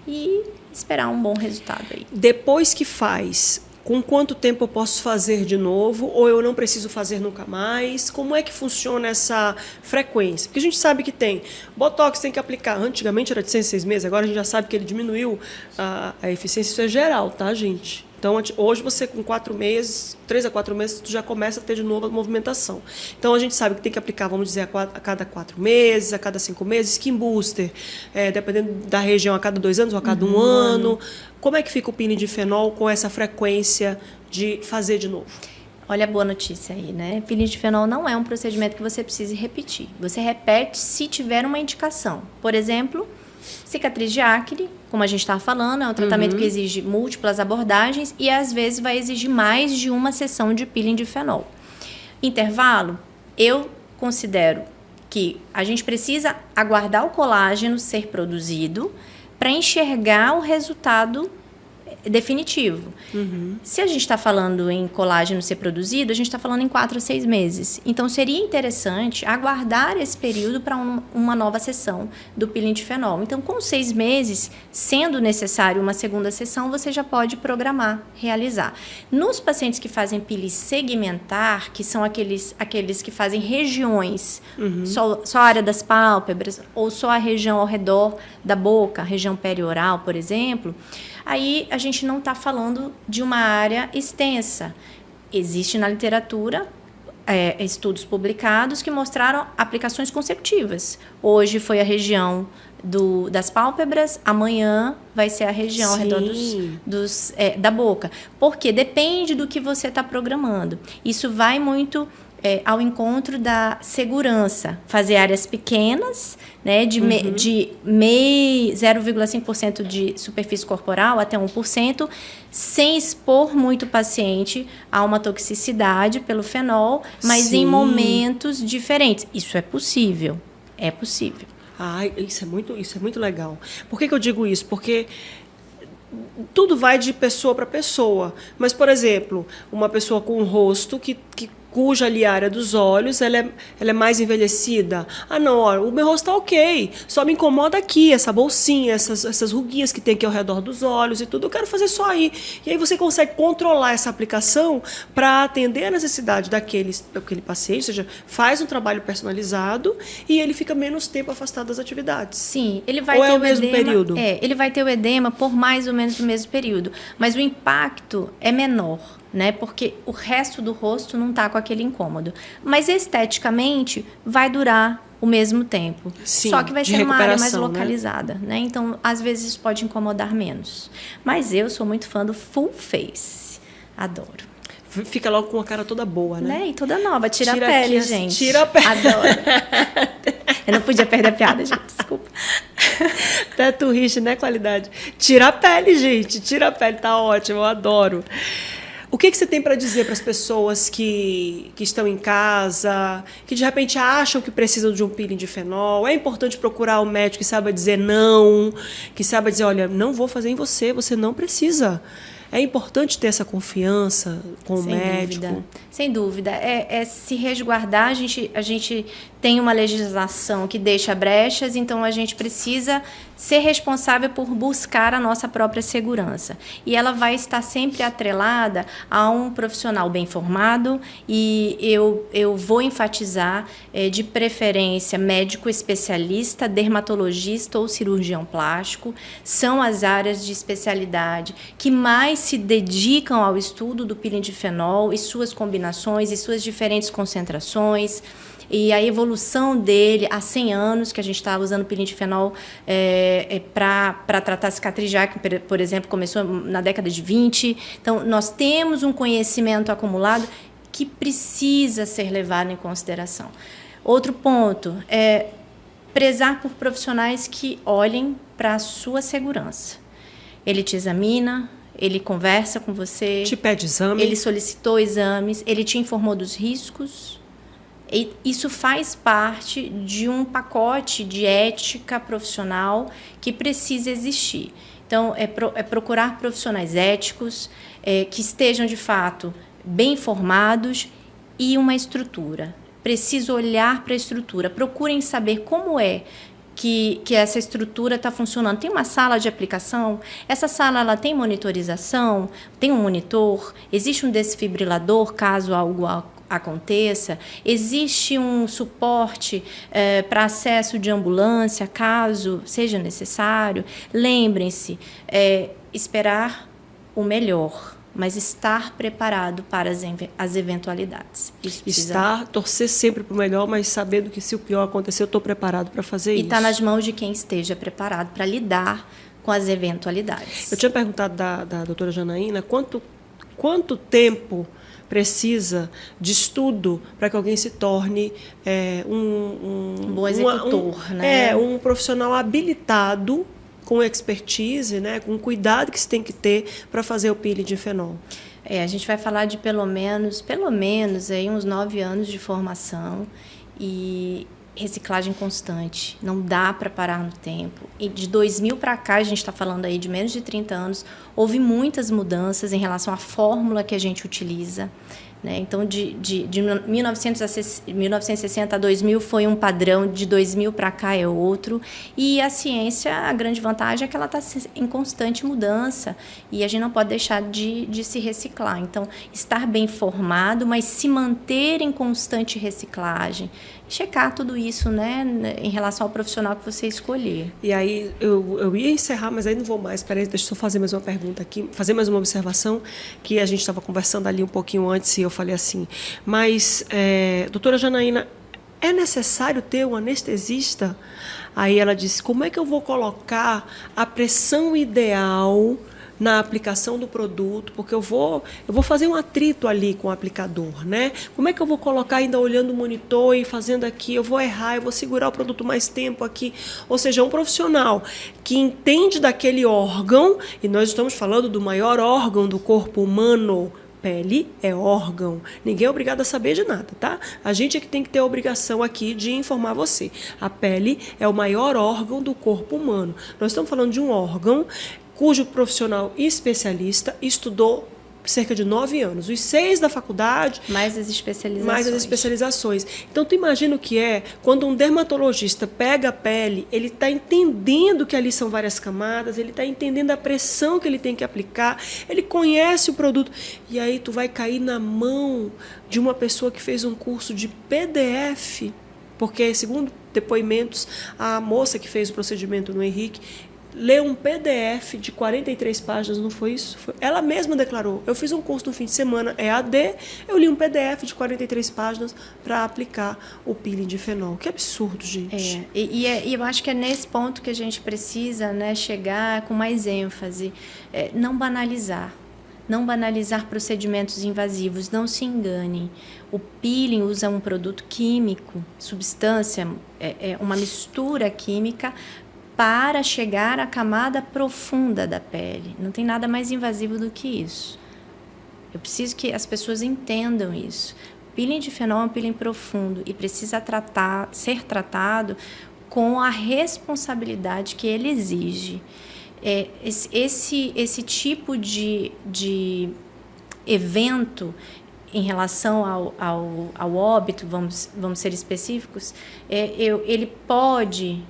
e esperar um bom resultado aí. Depois que faz, Com quanto tempo eu posso fazer de novo? Ou eu não preciso fazer nunca mais? Como é que funciona essa frequência? Porque a gente sabe que tem Botox, tem que aplicar. Antigamente era de 6 meses, agora a gente já sabe que ele diminuiu a eficiência. Isso é geral, tá, gente? Então, hoje você com 4 meses, 3 a 4 meses, tu já começa a ter de novo a movimentação. Então, a gente sabe que tem que aplicar, vamos dizer, a cada 4 meses, a cada 5 meses, skin booster, dependendo da região, a cada 2 anos ou a cada 1 ano. Como é que fica o peeling de fenol com essa frequência de fazer de novo? Olha a boa notícia aí, né? Peeling de fenol não é um procedimento que você precise repetir. Você repete se tiver uma indicação. Por exemplo, cicatriz de acne, como a gente estava falando, é um tratamento que exige múltiplas abordagens e às vezes vai exigir mais de uma sessão de peeling de fenol. Intervalo, eu considero que a gente precisa aguardar o colágeno ser produzido para enxergar o resultado definitivo. Se a gente está falando em colágeno ser produzido, a gente está falando em 4 a 6 meses. Então, seria interessante aguardar esse período para uma nova sessão do peeling de fenol. Então, com 6 meses, sendo necessário uma segunda sessão, você já pode programar, realizar. Nos pacientes que fazem peeling segmentar, que são aqueles que fazem regiões, só a área das pálpebras, ou só a região ao redor da boca, região perioral, por exemplo, aí a gente não está falando de uma área extensa. Existe na literatura estudos publicados que mostraram aplicações consecutivas. Hoje foi a região das pálpebras, amanhã vai ser a região ao redor da boca. Porque depende do que você está programando. Isso vai muito ao encontro da segurança. Fazer áreas pequenas, né, de 0,5% de superfície corporal até 1%, sem expor muito o paciente a uma toxicidade pelo fenol, mas em momentos diferentes. Isso é possível. É possível. Isso é muito legal. Por que eu digo isso? Porque tudo vai de pessoa para pessoa. Mas, por exemplo, uma pessoa com um rosto cuja ali a área dos olhos ela é mais envelhecida. Não, ó, o meu rosto está ok, só me incomoda aqui, essa bolsinha, essas ruguinhas que tem aqui ao redor dos olhos e tudo, eu quero fazer só aí. E aí você consegue controlar essa aplicação para atender a necessidade daquele paciente, ou seja, faz um trabalho personalizado e ele fica menos tempo afastado das atividades. Sim, ele vai ou ter é o mesmo edema, período? Ele vai ter o edema por mais ou menos o mesmo período, mas o impacto é menor, né? Porque o resto do rosto não está com aquele incômodo. Mas esteticamente vai durar o mesmo tempo. Sim, só que vai ser uma área mais né? localizada, né? Então, às vezes isso pode incomodar menos. Mas eu sou muito fã do full face. Adoro. Fica logo com a cara toda boa, né? E toda nova. Tira a pele, aqui, gente. Tira a pele. Adoro. Eu não podia perder a piada, gente. Desculpa. Teto Rich, né? Qualidade. Tira a pele, gente. Tira a pele. Tá ótimo. Eu adoro. O que você tem para dizer para as pessoas que estão em casa, que de repente acham que precisam de um peeling de fenol? É importante procurar um médico que saiba dizer não, que saiba dizer, olha, não vou fazer em você, você não precisa. É importante ter essa confiança com o médico. Sem dúvida. É se resguardar. A gente tem uma legislação que deixa brechas, então a gente precisa ser responsável por buscar a nossa própria segurança. E ela vai estar sempre atrelada a um profissional bem formado, e eu vou enfatizar, de preferência, médico especialista, dermatologista ou cirurgião plástico. São as áreas de especialidade que mais se dedicam ao estudo do peeling de fenol e suas combinações e suas diferentes concentrações. E a evolução dele há 100 anos, que a gente está usando peeling de fenol para tratar cicatriz de acne, por exemplo, começou na década de 20. Então, nós temos um conhecimento acumulado que precisa ser levado em consideração. Outro ponto é prezar por profissionais que olhem para a sua segurança. Ele te examina, ele conversa com você. Te pede exame. Ele solicitou exames, ele te informou dos riscos. E isso faz parte de um pacote de ética profissional que precisa existir. Então, é procurar profissionais éticos, que estejam, de fato, bem informados e uma estrutura. Preciso olhar para a estrutura. Procurem saber como é que essa estrutura está funcionando. Tem uma sala de aplicação, essa sala ela tem monitorização, tem um monitor, existe um desfibrilador caso algo aconteça, existe um suporte para acesso de ambulância caso seja necessário. Lembrem-se, esperar o melhor, mas estar preparado para as eventualidades. Torcer sempre para o melhor, mas sabendo que se o pior acontecer, eu estou preparado para fazer isso. E está nas mãos de quem esteja preparado para lidar com as eventualidades. Eu tinha perguntado da doutora Janaína quanto tempo precisa de estudo para que alguém se torne um bom executor, né? Um profissional habilitado, com expertise, né, com cuidado que se tem que ter para fazer o peeling de fenol. A gente vai falar de pelo menos aí uns 9 anos de formação e reciclagem constante. Não dá para parar no tempo. E de 2000 para cá, a gente está falando aí de menos de 30 anos, houve muitas mudanças em relação à fórmula que a gente utiliza. Né? Então, de 1960 a 2000 foi um padrão, de 2000 para cá é outro. E a ciência, a grande vantagem é que ela está em constante mudança e a gente não pode deixar de se reciclar. Então, estar bem formado, mas se manter em constante reciclagem. Checar tudo isso, né, em relação ao profissional que você escolher. E aí, eu ia encerrar, mas aí não vou mais. Peraí, deixa eu só fazer mais uma pergunta aqui, fazer mais uma observação, que a gente estava conversando ali um pouquinho antes e eu falei assim, mas, doutora Janaína, é necessário ter um anestesista? Aí ela disse, como é que eu vou colocar a pressão ideal na aplicação do produto, porque eu vou fazer um atrito ali com o aplicador, né? Como é que eu vou colocar ainda olhando o monitor e fazendo aqui? Eu vou errar, eu vou segurar o produto mais tempo aqui. Ou seja, um profissional que entende daquele órgão, e nós estamos falando do maior órgão do corpo humano. Pele é órgão. Ninguém é obrigado a saber de nada, tá? A gente é que tem que ter a obrigação aqui de informar você. A pele é o maior órgão do corpo humano. Nós estamos falando de um órgão cujo profissional especialista estudou cerca de 9 anos, os 6 da faculdade, mais as especializações. Então, tu imagina o que é quando um dermatologista pega a pele, ele está entendendo que ali são várias camadas, ele está entendendo a pressão que ele tem que aplicar, ele conhece o produto, e aí tu vai cair na mão de uma pessoa que fez um curso de PDF, porque, segundo depoimentos, a moça que fez o procedimento no Henrique leu um PDF de 43 páginas, não foi isso? Ela mesma declarou, eu fiz um curso no fim de semana, EAD, eu li um PDF de 43 páginas para aplicar o peeling de fenol. Que absurdo, gente. E eu acho que é nesse ponto que a gente precisa, né, chegar com mais ênfase. Não banalizar procedimentos invasivos, não se enganem. O peeling usa um produto químico, substância, uma mistura química para chegar à camada profunda da pele. Não tem nada mais invasivo do que isso. Eu preciso que as pessoas entendam isso. O peeling de fenol é um peeling profundo e precisa ser tratado com a responsabilidade que ele exige. Esse tipo de evento em relação ao óbito, vamos ser específicos,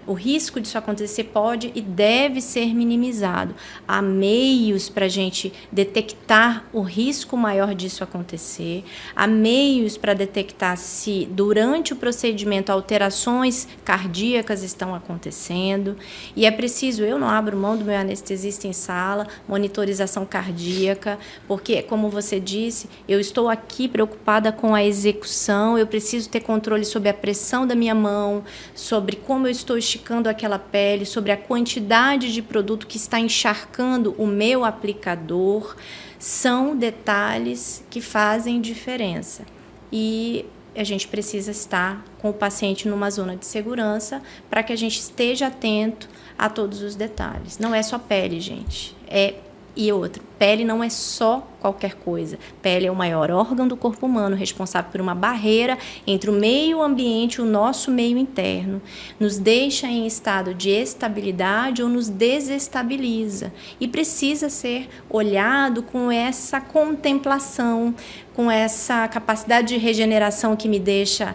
o risco disso acontecer pode e deve ser minimizado. Há meios para a gente detectar o risco maior disso acontecer, há meios para detectar se durante o procedimento alterações cardíacas estão acontecendo, e é preciso, eu não abro mão do meu anestesista em sala, monitorização cardíaca, porque, como você disse, eu estou aqui preocupada com a execução, eu preciso ter controle sobre a pressão da minha mão, sobre como eu estou esticando aquela pele, sobre a quantidade de produto que está encharcando o meu aplicador. São detalhes que fazem diferença. E a gente precisa estar com o paciente numa zona de segurança para que a gente esteja atento a todos os detalhes. Não é só pele, gente. É E outro, pele não é só qualquer coisa. Pele é o maior órgão do corpo humano, responsável por uma barreira entre o meio ambiente e o nosso meio interno. Nos deixa em estado de estabilidade ou nos desestabiliza. E precisa ser olhado com essa contemplação, com essa capacidade de regeneração que me deixa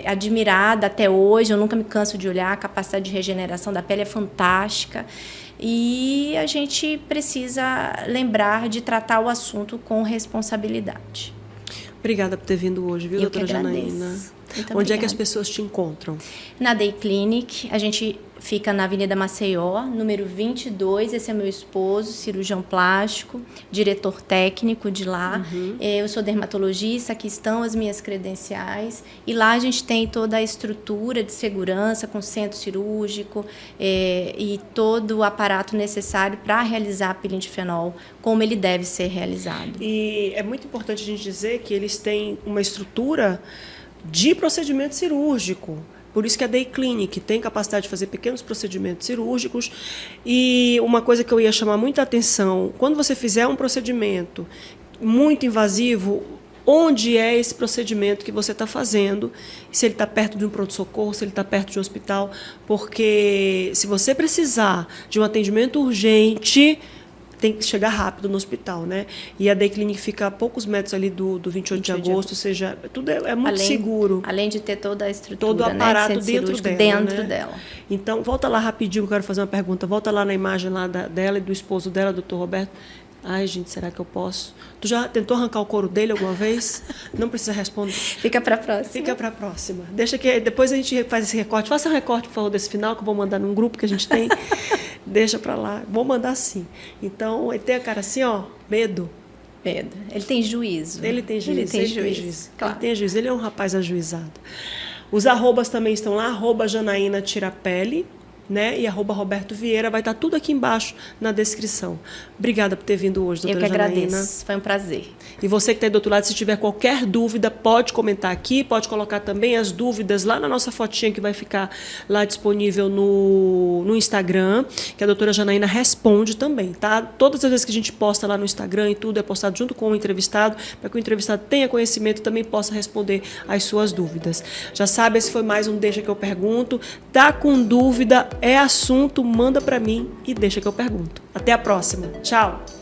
admirada até hoje. Eu nunca me canso de olhar, a capacidade de regeneração da pele é fantástica. E a gente precisa lembrar de tratar o assunto com responsabilidade. Obrigada por ter vindo hoje, viu, doutora Janaína? Muito Onde obrigada. é que as pessoas te encontram? Na Day Clinic, a gente fica na Avenida Maceió, número 22. Esse é meu esposo, cirurgião plástico, diretor técnico de lá. Eu sou dermatologista, aqui estão as minhas credenciais. E lá a gente tem toda a estrutura de segurança, com centro cirúrgico e todo o aparato necessário para realizar a peeling de fenol, como ele deve ser realizado. E é muito importante a gente dizer que eles têm uma estrutura de procedimento cirúrgico. Por isso que a Day Clinic tem capacidade de fazer pequenos procedimentos cirúrgicos. E uma coisa que eu ia chamar muita atenção, quando você fizer um procedimento muito invasivo, onde é esse procedimento que você está fazendo, se ele está perto de um pronto-socorro, se ele está perto de um hospital, porque se você precisar de um atendimento urgente, tem que chegar rápido no hospital, né? E a Day Clinic fica a poucos metros ali do 28 de agosto, ou seja, tudo é muito seguro. Além de ter toda a estrutura, todo o aparato dentro dentro dela. Então, volta lá rapidinho, eu quero fazer uma pergunta. Volta lá na imagem lá dela e do esposo dela, doutor Roberto. Ai, gente, será que eu posso? Tu já tentou arrancar o couro dele alguma vez? Não precisa responder. Fica para a próxima. Fica para a próxima. Deixa que depois a gente faz esse recorte. Faça um recorte, por favor, desse final, que eu vou mandar num grupo que a gente tem. Deixa para lá. Vou mandar sim. Então, ele tem a cara assim, ó, medo. Medo. Ele tem juízo. Ele tem juízo. Claro. Ele tem juízo. Ele é um rapaz ajuizado. Os arrobas também estão lá. @Janaína Tirapelli. Né? E @Roberto Vieira, vai estar tudo aqui embaixo na descrição. Obrigada por ter vindo hoje, doutora Janaína. Eu que agradeço, foi um prazer. E você que está aí do outro lado, se tiver qualquer dúvida, pode comentar aqui, pode colocar também as dúvidas lá na nossa fotinha que vai ficar lá disponível no Instagram, que a doutora Janaína responde também, tá? Todas as vezes que a gente posta lá no Instagram e tudo é postado junto com o entrevistado, para que o entrevistado tenha conhecimento e também possa responder as suas dúvidas. Já sabe, esse foi mais um Deixa que eu pergunto. Tá com dúvida, é assunto, manda para mim e deixa que eu pergunto. Até a próxima. Tchau!